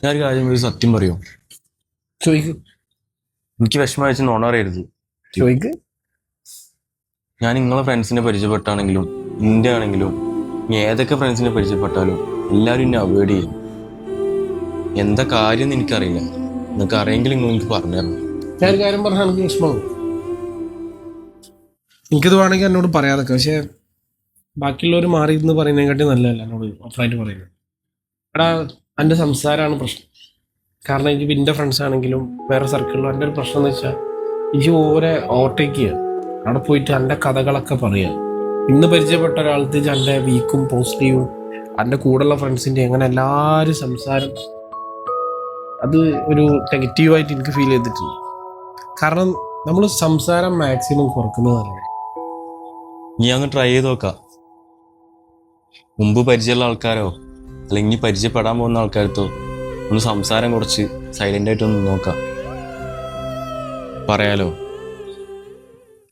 ഞാനൊരു കാര്യം ഒരു സത്യം പറയോ? ചോദിക്ക് എനിക്ക് വിഷമം വെച്ച് നോണ അറിയരുത്. ചോദിക്ക്. ഞാൻ നിങ്ങളെ ഫ്രണ്ട്സിനെ പരിചയപ്പെട്ടാണെങ്കിലും നിന്റെ ആണെങ്കിലും ഇനി ഏതൊക്കെ ഫ്രണ്ട്സിനെ പരിചയപ്പെട്ടാലും എല്ലാവരും എന്നെ അവോയ്ഡ് ചെയ്യും. എന്താ കാര്യം എന്ന് എനിക്കറിയില്ല. നിങ്ങൾക്ക് അറിയെങ്കിലും നിങ്ങൾ എനിക്ക് പറഞ്ഞു തരണം. ഞാനൊരു കാര്യം പറഞ്ഞാൽ എനിക്ക് വിഷമമാകും. എനിക്കിത് വേണമെങ്കിൽ എന്നോട് പറയാതൊക്കെ, പക്ഷെ ബാക്കിയുള്ളവർ മാറി എന്ന് പറയുന്നതിനെക്കാട്ടി നല്ലതല്ല എന്നോട് ഓഫറായിട്ട് പറയുന്നത്. എടാ, എൻ്റെ സംസാരമാണ് പ്രശ്നം. കാരണം എനിക്ക് എൻ്റെ ഫ്രണ്ട്സ് ആണെങ്കിലും വേറെ സർക്കിളിലും എൻ്റെ ഒരു പ്രശ്നം എന്ന് വെച്ചാൽ എനിക്ക് ഓരോ ഓവർടേക്ക് ചെയ്യുക, അവിടെ പോയിട്ട് എൻ്റെ കഥകളൊക്കെ പറയുക. ഇന്ന് പരിചയപ്പെട്ട ഒരാൾക്ക് എൻ്റെ വീക്കും പോസിറ്റീവും എൻ്റെ കൂടെയുള്ള ഫ്രണ്ട്സിൻ്റെ അങ്ങനെ എല്ലാവരും സംസാരം അത് ഒരു നെഗറ്റീവായിട്ട് എനിക്ക് ഫീൽ ചെയ്തിട്ടുണ്ട്. കാരണം നമ്മൾ സംസാരം മാക്സിമം കുറക്കുന്നത് നല്ലതാണ്. നീ അങ്ങ് ട്രൈ ചെയ്ത് നോക്കാം. മുമ്പ് പരിചയമുള്ള ആൾക്കാരോ അല്ലെങ്കിൽ ഇനി പരിചയപ്പെടാൻ പോകുന്ന ആൾക്കാരത്തോ ഒന്ന് സംസാരം കുറച്ച് സൈലൻ്റ് ആയിട്ടൊന്ന് നോക്കാം. പറയാലോ.